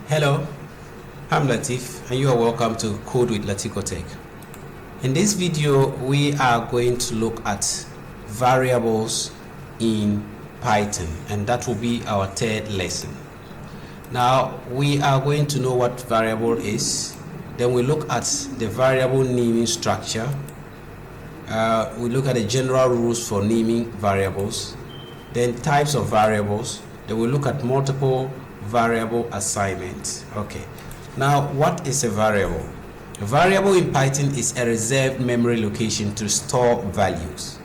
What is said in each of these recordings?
Hello, I'm Latif and you are welcome to Code with Laticotech. In this video, we are going to look at variables in Python, and that will be our third lesson. Now, we are going to know what variable is. Then we look at the variable naming structure. We look at the general rules for naming variables. Then types of variables. Then we look at multiple variable assignments. Okay, now what is a variable? A variable in Python is a reserved memory location to store values.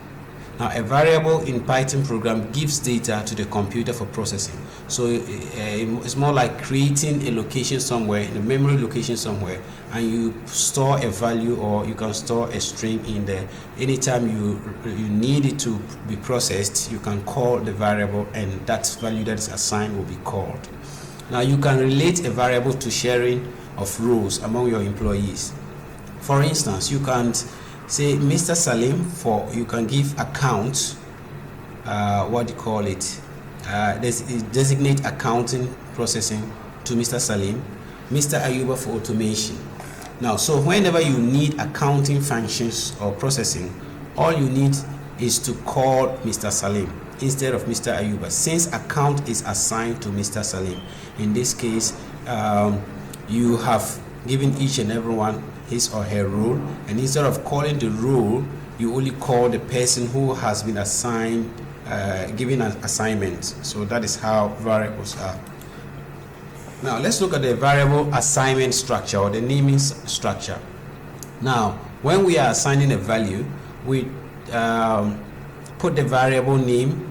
Now a variable in Python program gives data to the computer for processing. So it's more like creating a location somewhere, in a memory location somewhere, and you store a value, or you can store a string in there. Anytime you need it to be processed, you can call the variable, and that value that is assigned will be called. Now you can relate a variable to sharing of roles among your employees. For instance, you can say Mr. Salim, you can give account, designate accounting processing to Mr. Salim, Mr. Ayuba for automation. Now, so whenever you need accounting functions or processing, all you need is to call Mr. Salim instead of Mr. Ayuba, since account is assigned to Mr. Salim. In this case, you have given each and everyone his or her role, and instead of calling the role, you only call the person who has been assigned, given an assignment. So that is how variables are. Now let's look at the variable assignment structure, or the naming structure. Now when we are assigning a value, we put the variable name,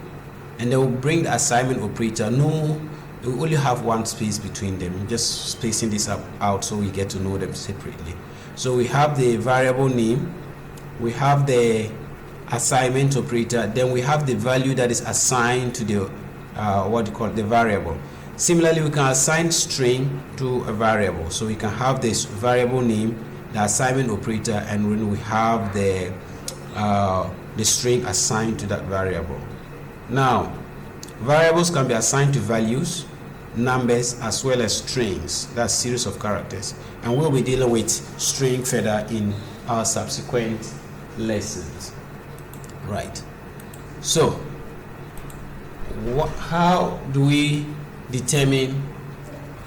and they will bring the assignment operator. No, we only have one space between them, just spacing this out so we get to know them separately. So we have the variable name, we have the assignment operator, then we have the value that is assigned to the the variable. Similarly, we can assign string to a variable. So we can have this variable name, the assignment operator, and when we have the string assigned to that variable. Now, variables can be assigned to values, numbers, as well as strings. That's series of characters, and we'll be dealing with string further in our subsequent lessons. Right. So, how do we determine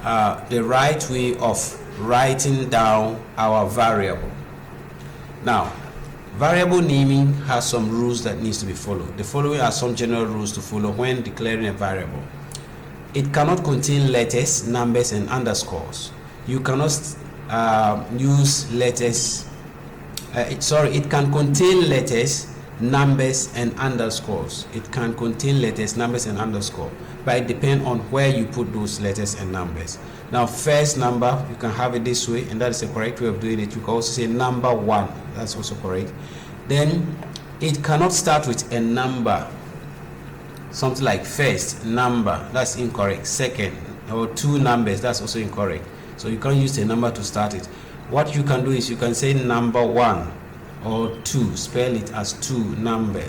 the right way of writing down our variable? Now, variable naming has some rules that needs to be followed. The following are some general rules to follow when declaring a variable. It cannot contain letters, numbers, and underscores. You cannot use letters. It can contain letters, numbers, and underscores. It can contain letters, numbers, and underscore, but it depends on where you put those letters and numbers. Now, first number, you can have it this way, and that is the correct way of doing it. You can also say number 1. That's also correct. Then it cannot start with a number. Something like first number, that's incorrect. Second, or 2 numbers, that's also incorrect. So you can't use a number to start it. What you can do is you can say number 1 or 2, spell it as 2 number,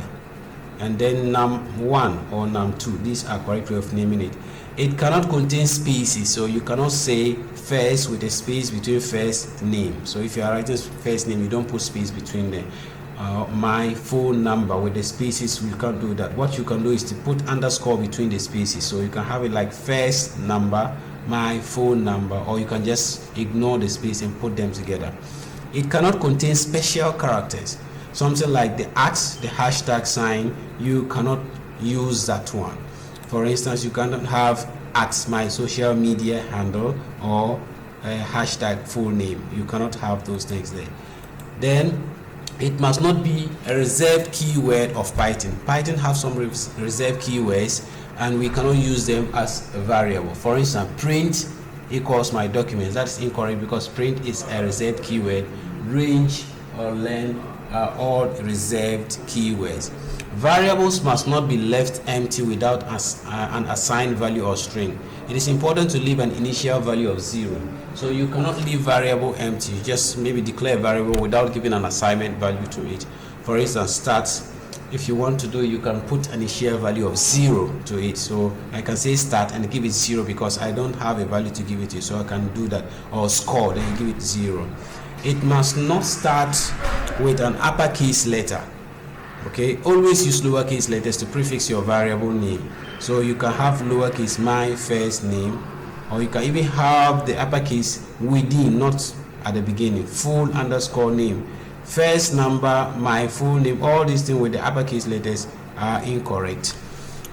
and then num1 or num2. These are correct way of naming it. It cannot contain spaces, so you cannot say first with a space between first name. So if you are writing first name, you don't put space between them. My phone number with the spaces, you can't do that. What you can do is to put underscore between the spaces, so you can have it like first number, my phone number, or you can just ignore the space and put them together. It cannot contain special characters, something like the @ the hashtag sign. You cannot use that one. For instance, you cannot have @my social media handle or hashtag full name. You cannot have those things there. Then it must not be a reserved keyword of Python. Python have some reserved keywords, and we cannot use them as a variable. For instance, print equals my documents. That's incorrect because print is a reserved keyword. Range or length are all reserved keywords. Variables must not be left empty without an assigned value or string. It is important to leave an initial value of 0. So you cannot leave variable empty. You just maybe declare a variable without giving an assignment value to it. For instance, start if you want to do, you can put an initial value of 0 to it. So I can say start and give it 0 because I don't have a value to give it to, so I can do that. Or score, then give it 0. It must not start with an uppercase letter. Okay, always use lowercase letters to prefix your variable name. So you can have lowercase my first name, or you can even have the uppercase within, not at the beginning. Full underscore name, first number, my full name. All these things with the uppercase letters are incorrect.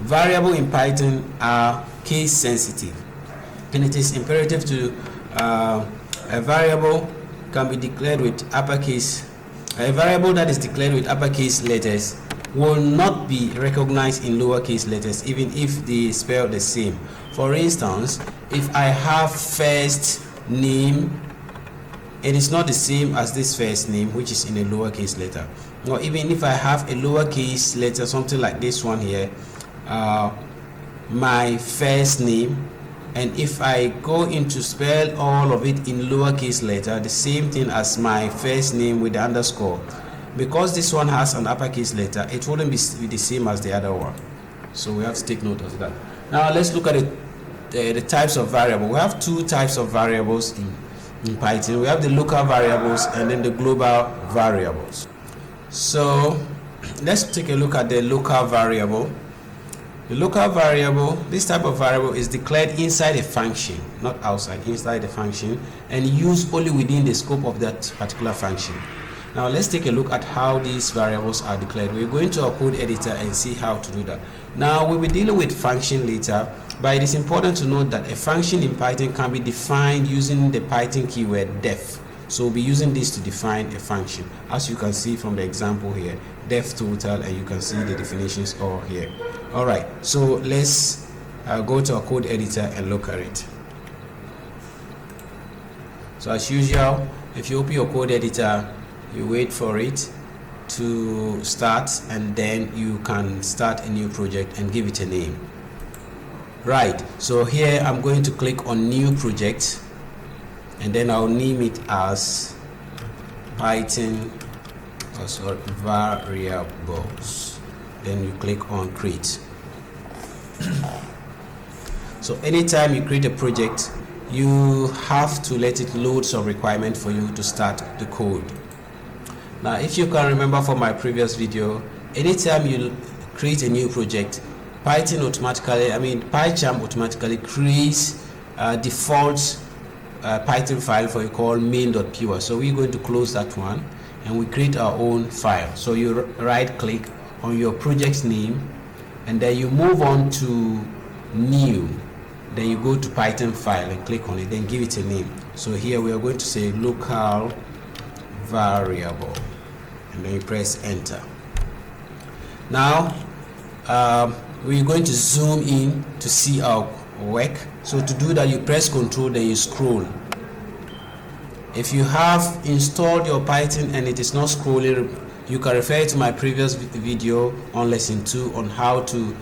Variable in Python are case sensitive, and it is imperative to a variable can be declared with uppercase. A variable that is declared with uppercase letters will not be recognized in lowercase letters, even if they spell the same. For instance, if I have first name, it is not the same as this first name, which is in a lowercase letter. Or even if I have a lowercase letter, something like this one here, my first name, and if I go into spell all of it in lowercase letter, the same thing as my first name with the underscore, because this one has an uppercase letter, it wouldn't be the same as the other one. So we have to take note of that. Now let's look at the types of variable. We have two types of variables in Python. We have the local variables and then the global variables. So let's take a look at the local variable. The local variable, this type of variable is declared inside a function, not outside, inside the function, and used only within the scope of that particular function. Now let's take a look at how these variables are declared. We're going to our code editor and see how to do that. Now we'll be dealing with function later, but it is important to note that a function in Python can be defined using the Python keyword def. So we'll be using this to define a function, as you can see from the example here, def total, and you can see the definitions all here. All right, so let's go to our code editor and look at it. So as usual, if you open your code editor, you wait for it to start, and then you can start a new project and give it a name. Right, so here I'm going to click on new project, and then I'll name it as Python variables. Then you click on create. So anytime you create a project, you have to let it load some requirement for you to start the code. Now if you can remember from my previous video, anytime you create a new project, Python automatically, PyCharm automatically creates a default Python file for you called main.py. So we're going to close that one and we create our own file. So you right click on your project's name, and then you move on to new, then you go to Python file and click on it, then give it a name. So here we are going to say local variable, and then you press enter. Now we're going to zoom in to see our work. So to do that, you press Ctrl, then you scroll. If you have installed your Python and it is not scrolling, you can refer to my previous video on lesson 2 on how to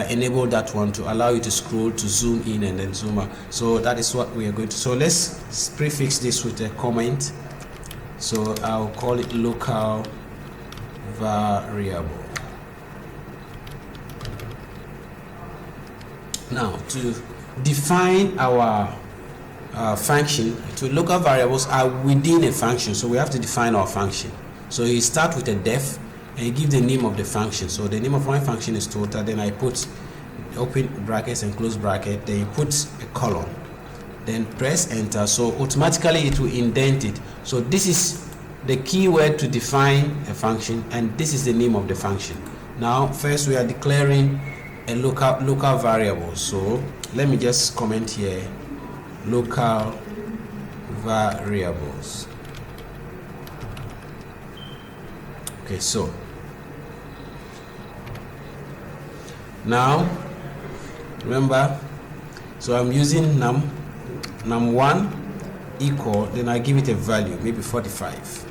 enable that one to allow you to scroll, to zoom in and then zoom out. So that is what we are going to. So let's prefix this with a comment. So I'll call it local variable. Now to define our function, local variables are within a function, so we have to define our function. So you start with a def and you give the name of the function. So the name of my function is total, then I put open brackets and close bracket, then you put a colon, then press enter. So automatically it will indent it. So this is the keyword to define a function, and this is the name of the function. Now first we are declaring a local variable. So let me just comment here, local variables. Okay, so now remember, so I'm using num1 equal, then I give it a value, maybe 45.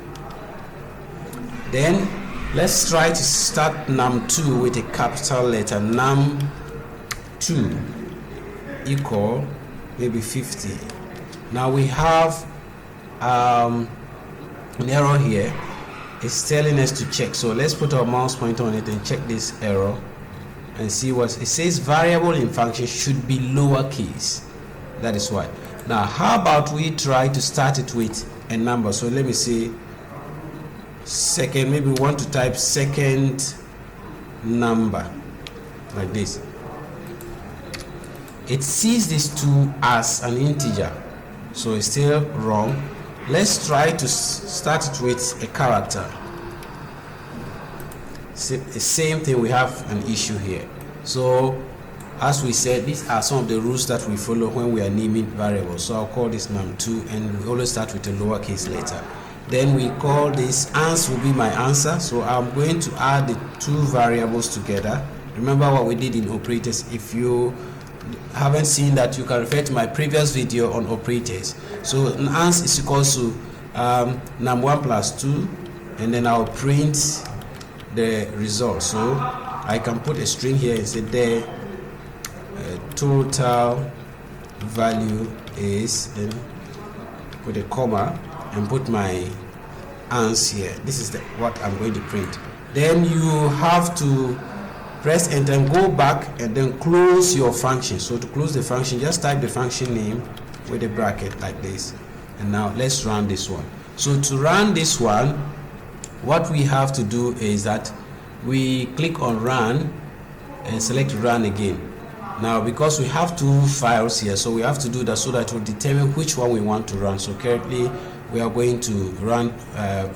Then let's try to start num2 with a capital letter, num2 equal maybe 50. Now we have an error here. it's telling us to check. So let's put our mouse pointer on it and check this error and see what it says. Variable in function should be lowercase. That is why. Now how about we try to start it with a number? So let me say second, maybe we want to type second number like this. It sees this 2 as an integer, so it's still wrong. Let's try to start it with a character. Same thing, we have an issue here. So as we said, these are some of the rules that we follow when we are naming variables. So I'll call this num2, and we always start with a lowercase letter. Then we call this ans will be my answer. So I'm going to add the 2 variables together. Remember what we did in operators. If you haven't seen that, you can refer to my previous video on operators. So ans is equals to num1 plus 2, and then I'll print the result. So I can put a string here and say there total value is, then put a comma and put my ans here. This is what I'm going to print. Then you have to press enter and go back and then close your function. So to close the function, just type the function name with a bracket like this. And now let's run this one. So to run this one, what we have to do is that we click on run and select run again. Now because we have 2 files here, so we have to do that so that we'll determine which one we want to run. So currently we are going to run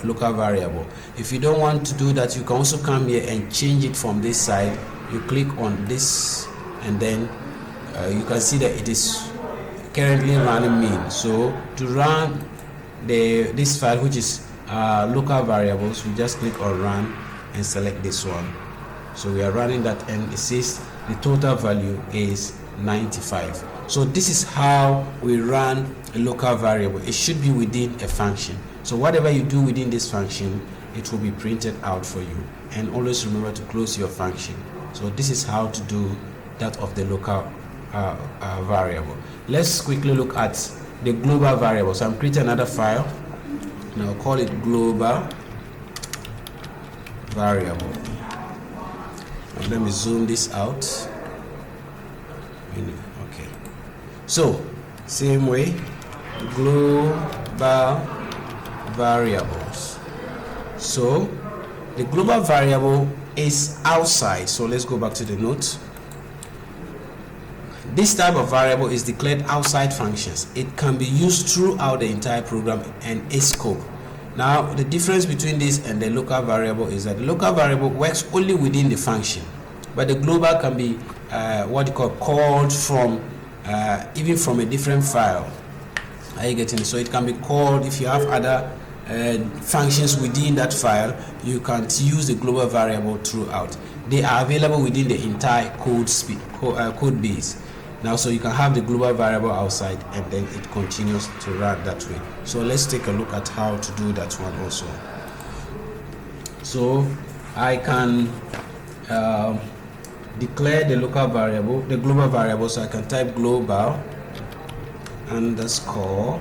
local variable. If you don't want to do that, you can also come here and change it from this side. You click on this and then you can see that it is currently running main. So to run this file, which is local variables, we just click on run and select this one. So we are running that, and it says the total value is 95. So this is how we run a local variable. It should be within a function. So whatever you do within this function, it will be printed out for you. And always remember to close your function. So this is how to do that of the local variable. Let's quickly look at the global variable. So I'm creating another file, and I'll call it global variable. And let me zoom this out. Okay, so same way, global variables. So the global variable is outside. So let's go back to the note. This type of variable is declared outside functions. It can be used throughout the entire program and its scope. Now the difference between this and the local variable is that the local variable works only within the function, but the global can be what you call called from even from a different file. Are you getting it? So it can be called if you have other functions within that file. You can use the global variable throughout. They are available within the entire code base. Now, so you can have the global variable outside, and then it continues to run that way. So let's take a look at how to do that one also. So I can declare the local variable, the global variable. So I can type global underscore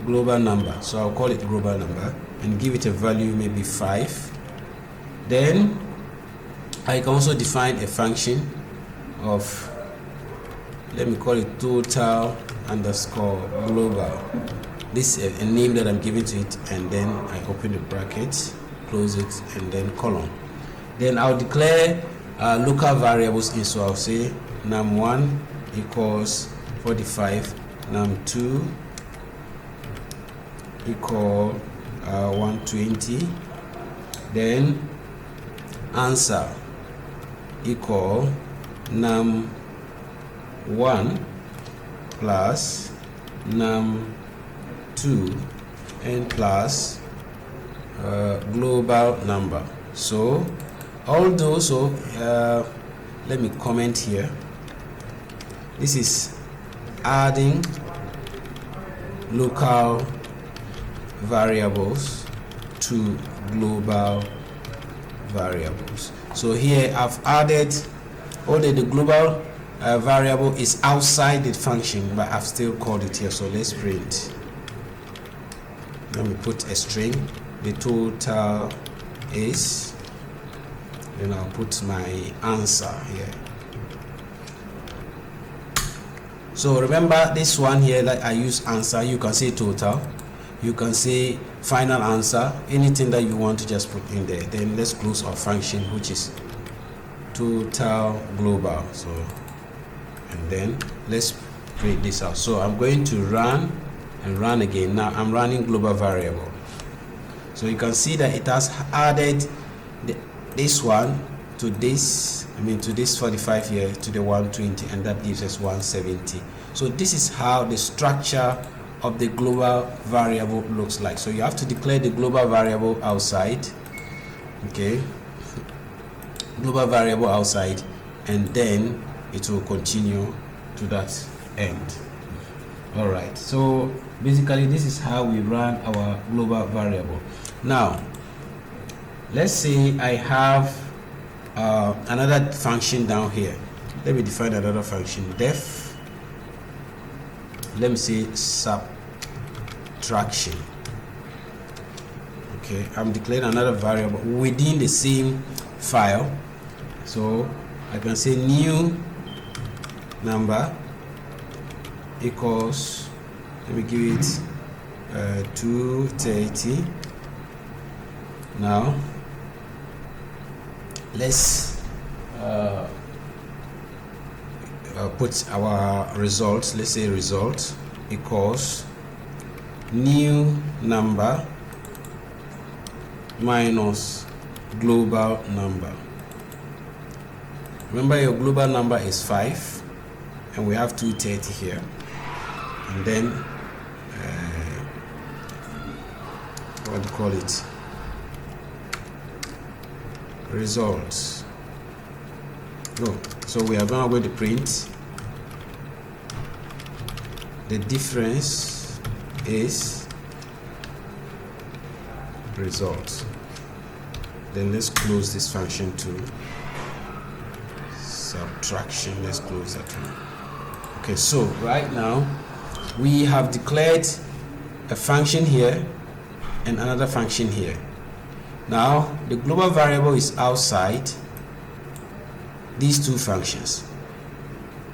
global number. So I'll call it global number and give it a value, maybe 5. Then I can also define a function of, let me call it total underscore global. This is a name that I'm giving to it, and then I open the bracket, close it, and then colon. Then I'll declare local variables in. So I'll say num1 equals 45, num2 equal 120, then answer equal num1 plus num2 and plus global number. So although, so let me comment here, this is adding local variables to global variables. So here I've added, although the global variable is outside the function, but I've still called it here. So let's print let me put a string, the total is, then I'll put my answer here. So remember this one here that I use answer, you can say total, you can say final answer, anything that you want to just put in there. Then let's close our function, which is total global. So, and then let's print this out. So I'm going to run and run again. Now I'm running global variable. So you can see that it has added this one to this, to this 45 here, to the 120, and that gives us 170. So this is how the structure of the global variable looks like. So you have to declare the global variable outside, okay, global variable outside, and then it will continue to that end. All right, so basically this is how we run our global variable. Now let's say I have another function down here. Let me define another function, def, let me say subtraction. Okay, I'm declaring another variable within the same file. So I can say new number equals, let me give it 230. Now let's put our results. Let's say result equals new number minus global number. Remember, your global number is 5 and we have 230 here, and then what do you call it, results. So we are now going to print the difference is result. Then let's close this function to subtraction. Let's close that one. Okay, so right now we have declared a function here and another function here. Now the global variable is outside these two functions.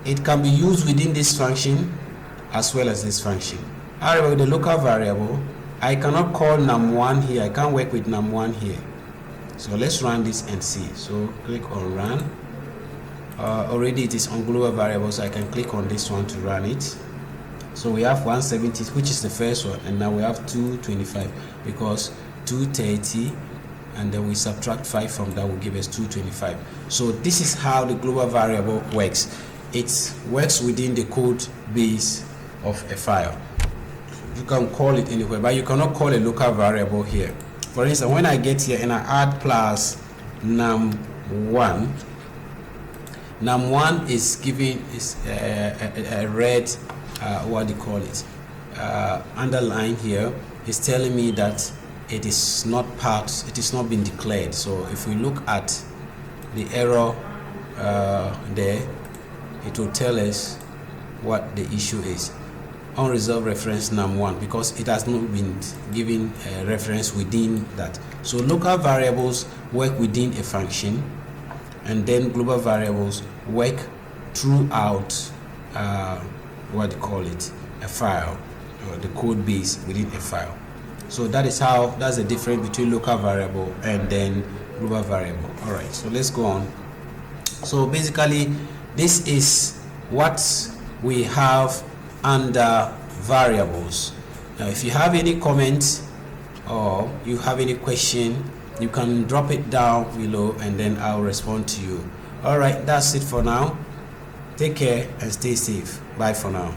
It can be used within this function as well as this function. However, with the local variable, I cannot call num1 here. I can't work with num1 here. So let's run this and see. So click on run. Already it is on global variable, so I can click on this one to run it. So we have 170, which is the first one, and now we have 225 because 230, and then we subtract 5 from that will give us 225. So this is how the global variable works. It works within the code base of a file. You can call it anywhere, but you cannot call a local variable here. For instance, when I get here and I add plus num1, num1 is giving is a red what do you call it, underline here is telling me that it is not been declared. So if we look at the error there, it will tell us what the issue is. Unresolved reference num1, because it has not been given a reference within that. So local variables work within a function, and then global variables work throughout what do you call it, a file, or the code base within a file. So that's the difference between local variable and then global variable. All right, so let's go on. So basically this is what we have under variables. Now if you have any comments or you have any question, you can drop it down below and then I'll respond to you. All right, that's it for now. Take care and stay safe. Bye for now.